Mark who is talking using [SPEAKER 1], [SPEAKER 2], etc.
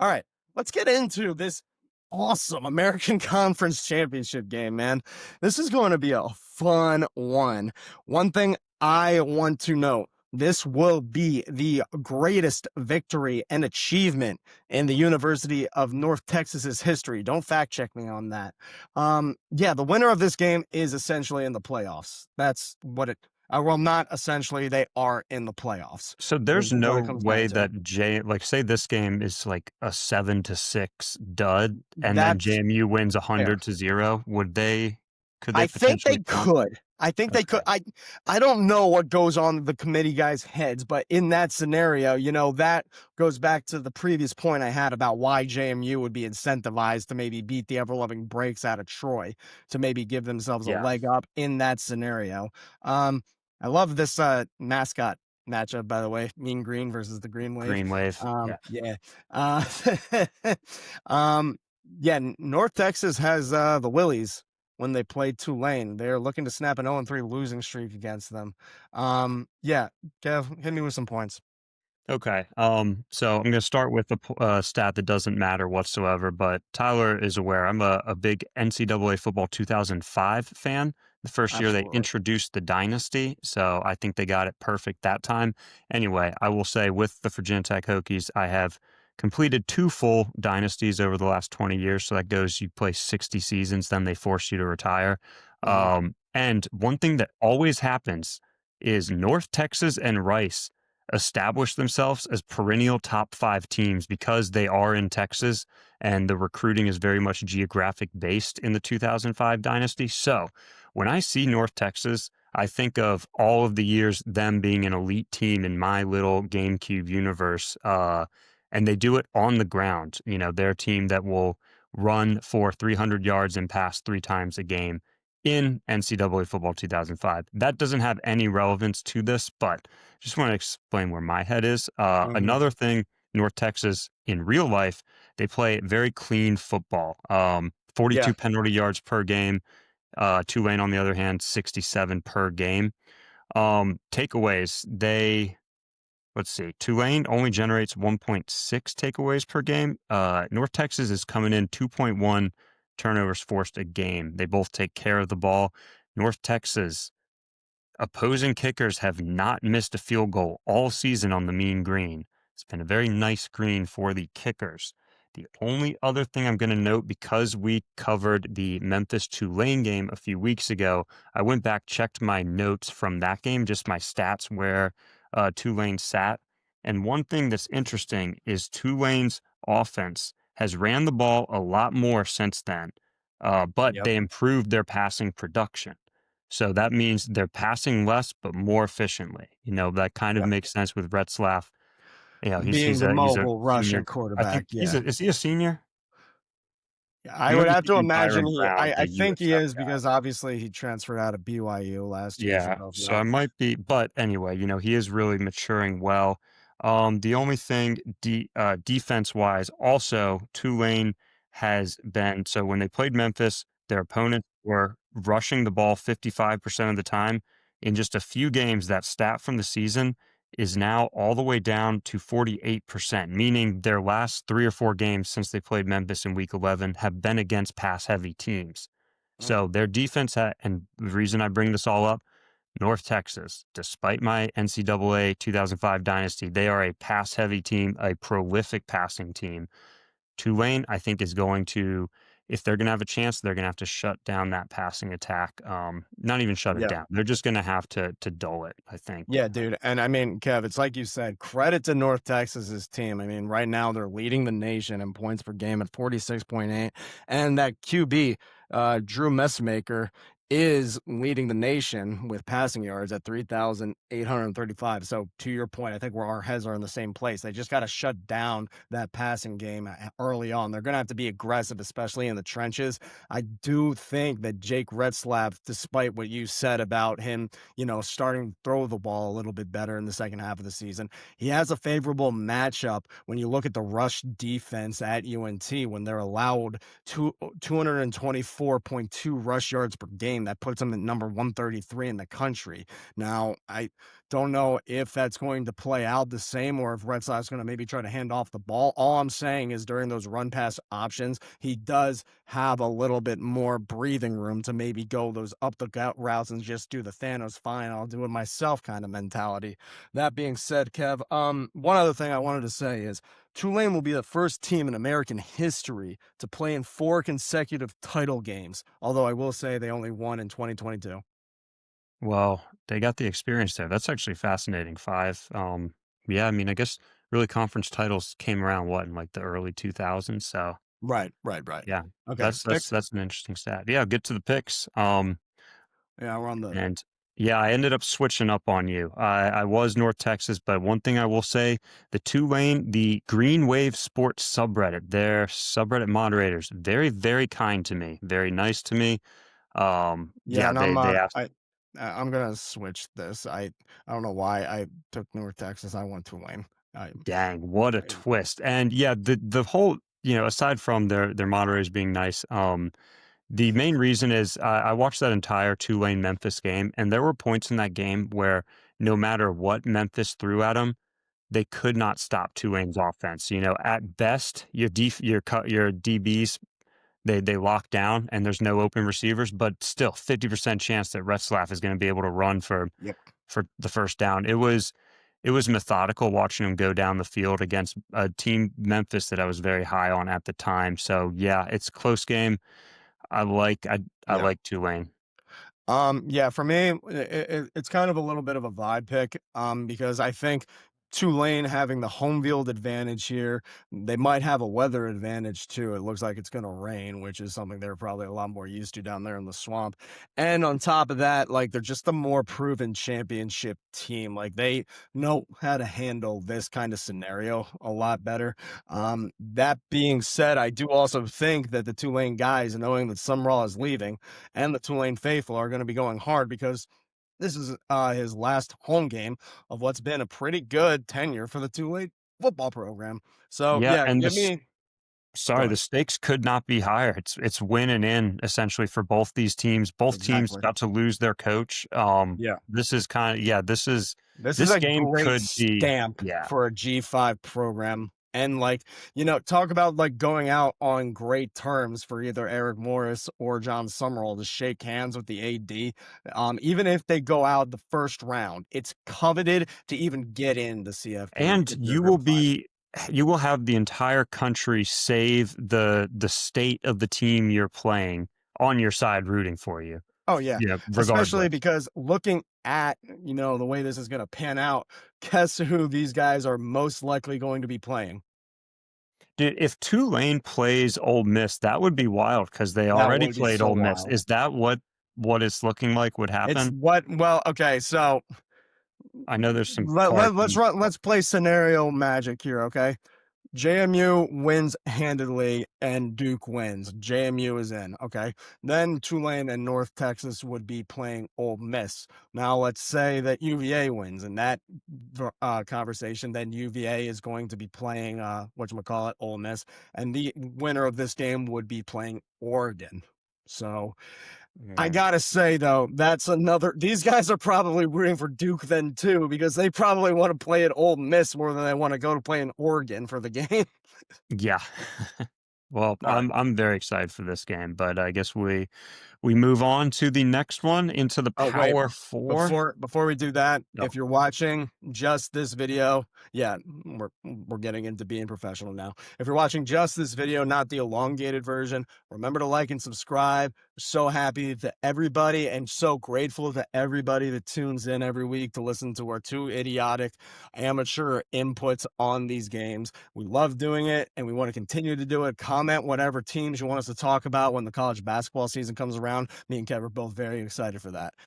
[SPEAKER 1] All right, let's get into this awesome American Conference Championship game, man. This is going to be a fun one. One thing I want to note, this will be the greatest victory and achievement in the University of North Texas's history. Don't fact check me on that. Yeah, the winner of this game is essentially in the playoffs. That's what it. Well, not essentially. They are in the playoffs.
[SPEAKER 2] So
[SPEAKER 1] Is
[SPEAKER 2] there's
[SPEAKER 1] what
[SPEAKER 2] no
[SPEAKER 1] it comes down
[SPEAKER 2] way
[SPEAKER 1] to.
[SPEAKER 2] that like say this game is like a 7-6 dud and then
[SPEAKER 1] That's
[SPEAKER 2] JMU wins
[SPEAKER 1] fair.
[SPEAKER 2] 100-0. Could they
[SPEAKER 1] I think they
[SPEAKER 2] potentially come?
[SPEAKER 1] could. I think they could.
[SPEAKER 2] Okay.
[SPEAKER 1] I don't know what goes on the committee guys' heads, but in that scenario, that goes back to the previous point I had about why JMU would be incentivized to maybe beat the ever-loving breaks out of Troy to maybe give themselves a
[SPEAKER 2] Yeah.
[SPEAKER 1] leg up in that scenario. Um, I love this mascot matchup, by the way, Mean Green versus the Green Wave.
[SPEAKER 2] Green wave. Yeah.
[SPEAKER 1] Yeah. Uh, um, yeah, North Texas has the Willies when they played Tulane. They're looking to snap an 0-3 losing streak against them. Yeah, Kev, hit me with some points.
[SPEAKER 2] Okay. So I'm going to start with a stat that doesn't matter whatsoever, but Tyler is aware. I'm a big NCAA football 2005 fan. The first year they
[SPEAKER 1] Absolutely.
[SPEAKER 2] introduced the dynasty, so I think they got it perfect that time. Anyway, I will say with the Virginia Tech Hokies, I have completed two full dynasties over the last 20 years. So that goes, you play 60 seasons, then they force you to retire.
[SPEAKER 1] Mhm.
[SPEAKER 2] And one thing that always happens is North Texas and Rice establish themselves as perennial top five teams because they are in Texas and the recruiting is very much geographic based in the 2005 dynasty. So when I see North Texas, I think of all of the years them being an elite team in my little GameCube universe. And they do it on the ground. They're a team that will run for 300 yards and pass three times a game in NCAA football 2005. That doesn't have any relevance to this, but just want to explain where my head is.
[SPEAKER 1] Mhm.
[SPEAKER 2] Another thing, North Texas in real life, they play very clean football.
[SPEAKER 1] Yeah.
[SPEAKER 2] 42 penalty yards per game. Tulane, on the other hand, 67 per game. Takeaways, let's see, Tulane only generates 1.6 takeaways per game. North Texas is coming in 2.1 turnovers forced a game. They both take care of the ball. North Texas opposing kickers have not missed a field goal all season on the mean green. It's been a very nice green for the kickers. The only other thing I'm going to note, because we covered the Memphis Tulane game a few weeks ago, I went back, checked my notes from that game, just my stats where Tulane sat. And one thing that's interesting is Tulane's offense has ran the ball a lot more since then, but
[SPEAKER 1] Yep.
[SPEAKER 2] they improved their passing production. So that means they're passing less but more efficiently. That kind of
[SPEAKER 1] Yep.
[SPEAKER 2] makes sense with Retzlaff. He's
[SPEAKER 1] Being
[SPEAKER 2] he's
[SPEAKER 1] the
[SPEAKER 2] a he's a
[SPEAKER 1] mobile
[SPEAKER 2] senior.
[SPEAKER 1] Russian
[SPEAKER 2] I
[SPEAKER 1] quarterback,
[SPEAKER 2] think
[SPEAKER 1] yeah.
[SPEAKER 2] is he a senior? I
[SPEAKER 1] I
[SPEAKER 2] might
[SPEAKER 1] would
[SPEAKER 2] be
[SPEAKER 1] have to
[SPEAKER 2] thinking
[SPEAKER 1] imagine
[SPEAKER 2] Byron Brown,
[SPEAKER 1] I
[SPEAKER 2] the
[SPEAKER 1] think he
[SPEAKER 2] USF
[SPEAKER 1] is
[SPEAKER 2] guy.
[SPEAKER 1] because obviously he transferred out of BYU last year,
[SPEAKER 2] Yeah,
[SPEAKER 1] so,
[SPEAKER 2] so
[SPEAKER 1] yep.
[SPEAKER 2] I might be, but anyway, he is really maturing well. The only thing defense wise, also Tulane has been so when they played Memphis, their opponents were rushing the ball 55% of the time. In just a few games, that stat from the season is now all the way down to 48%, meaning their last three or four games since they played Memphis in week 11 have been against pass heavy teams.
[SPEAKER 1] Mm.
[SPEAKER 2] So their defense, and the reason I bring this all up, North Texas, despite my NCAA 2005 dynasty, they are a pass heavy team, a prolific passing team. Tulane, I think, is going to, if they're going to have a chance, they're going to have to shut down that passing attack. Not even shut it
[SPEAKER 1] Yeah.
[SPEAKER 2] down. They're just going to have to dull it, I think.
[SPEAKER 1] Yeah, dude. And I mean, Kev, it's like you said, credit to North Texas's team. I mean, right now they're leading the nation in points per game at 46.8. And that QB, Drew Messmaker, is leading the nation with passing yards at 3,835. So to your point, I think where our heads are in the same place. They just got to shut down that passing game early on. They're going to have to be aggressive, especially in the trenches. I do think that Jake Retzlaff, despite what you said about him starting to throw the ball a little bit better in the second half of the season. He has a favorable matchup when you look at the rush defense at UNT when they're allowed 224.2 rush yards per game. That puts them at number 133 in the country. Now, Don't know if that's going to play out the same or if Red Sox gonna maybe try to hand off the ball. All I'm saying is during those run pass options, he does have a little bit more breathing room to maybe go those up the gut routes and just do the Thanos fine, I'll do it myself kind of mentality. That being said, Kev, one other thing I wanted to say is Tulane will be the first team in American history to play in 4 consecutive title games, although I will say they only won in 2022.
[SPEAKER 2] Well, they got the experience there. That's actually fascinating. 5. Yeah, I mean, I guess really conference titles came around what in like the early 2000s. So
[SPEAKER 1] Right, right, right.
[SPEAKER 2] yeah,
[SPEAKER 1] Okay,
[SPEAKER 2] that's
[SPEAKER 1] picks?
[SPEAKER 2] an interesting stat. Yeah, get to the picks.
[SPEAKER 1] Yeah, we're on the
[SPEAKER 2] And yeah, I ended up switching up on you. I was North Texas, but one thing I will say, the Tulane, the Green Wave Sports subreddit, their subreddit moderators, very, very kind to me, very nice to me.
[SPEAKER 1] yeah,
[SPEAKER 2] Yeah,
[SPEAKER 1] and
[SPEAKER 2] they asked,
[SPEAKER 1] I'm gonna switch this. I don't know why I took North Texas. I went Tulane. I,
[SPEAKER 2] dang, what a
[SPEAKER 1] I
[SPEAKER 2] twist. And yeah, the whole, aside from their moderators being nice, the main reason is I watched that entire Tulane Memphis game, and there were points in that game where no matter what Memphis threw at them, they could not stop Tulane's offense. At best, your DBs they lock down and there's no open receivers, but still 50% chance that Retzlaff is going to be able to run
[SPEAKER 1] yep,
[SPEAKER 2] for the first down. It was methodical watching him go down the field against a team Memphis that I was very high on at the time. So yeah, it's a close game. I
[SPEAKER 1] yeah.
[SPEAKER 2] like Tulane.
[SPEAKER 1] Yeah, for me, it's kind of a little bit of a vibe pick, because I think Tulane having the home field advantage here, they might have a weather advantage too. It looks like it's going to rain, which is something they're probably a lot more used to down there in the swamp. And on top of that, like they're just a more proven championship team. Like they know how to handle this kind of scenario a lot better. That being said, I do also think that the Tulane guys, knowing that Summerall is leaving, and the Tulane faithful are going to be going hard because this is his last home game of what's been a pretty good tenure for the Tulane football program. So
[SPEAKER 2] Yeah,
[SPEAKER 1] yeah,
[SPEAKER 2] and
[SPEAKER 1] give me go
[SPEAKER 2] sorry, the
[SPEAKER 1] ahead.
[SPEAKER 2] stakes could not be higher. It's win and in essentially for both these teams. Both teams
[SPEAKER 1] Exactly.
[SPEAKER 2] got to lose their coach.
[SPEAKER 1] Yeah.
[SPEAKER 2] This is kind of yeah,
[SPEAKER 1] This is
[SPEAKER 2] this
[SPEAKER 1] a
[SPEAKER 2] game
[SPEAKER 1] great
[SPEAKER 2] could be
[SPEAKER 1] stamp
[SPEAKER 2] yeah.
[SPEAKER 1] for a G5 program. And like, talk about like going out on great terms for either Eric Morris or John Summerall to shake hands with the AD. Even if they go out the first round, it's coveted to even get in the CFP
[SPEAKER 2] And
[SPEAKER 1] if they're gonna play.
[SPEAKER 2] you will have the entire country save the state of the team you're playing on your side rooting for you.
[SPEAKER 1] Oh yeah,
[SPEAKER 2] Yeah,
[SPEAKER 1] especially
[SPEAKER 2] regardless.
[SPEAKER 1] because looking at, the way this is gonna pan out, guess who these guys are most likely going to be playing?
[SPEAKER 2] Dude, if Tulane plays Ole Miss, that would be wild because they
[SPEAKER 1] That
[SPEAKER 2] already
[SPEAKER 1] would be
[SPEAKER 2] played
[SPEAKER 1] so
[SPEAKER 2] Ole Miss.
[SPEAKER 1] wild.
[SPEAKER 2] Is that what it's looking like would
[SPEAKER 1] It's
[SPEAKER 2] happen?
[SPEAKER 1] what well, okay, so
[SPEAKER 2] I know there's some cards being
[SPEAKER 1] let's play scenario magic here, okay? JMU wins handedly and Duke wins. JMU is in, okay? Then Tulane and North Texas would be playing Ole Miss. Now let's say that UVA wins in that conversation, then UVA is going to be playing whatchamacallit, Ole Miss, and the winner of this game would be playing Oregon. So I
[SPEAKER 2] yeah.
[SPEAKER 1] gotta say though, that's another. These guys are probably rooting for Duke then too, because they probably want to play at Ole Miss more than they want to go to play in Oregon for the game.
[SPEAKER 2] Yeah. Well,
[SPEAKER 1] All right.
[SPEAKER 2] I'm very excited for this game, but I guess we move on to the next one into the
[SPEAKER 1] Oh wait,
[SPEAKER 2] Power 4.
[SPEAKER 1] before we do that,
[SPEAKER 2] No.
[SPEAKER 1] if you're watching just this video, yeah, we're getting into being professional now. If you're watching just this video, not the elongated version, remember to like and subscribe. So happy to everybody and so grateful to everybody that tunes in every week to listen to our two idiotic amateur inputs on these games. We love doing it and we want to continue to do it. Comment whatever teams you want us to talk about when the college basketball season comes around. Me and Kev are both very excited for that.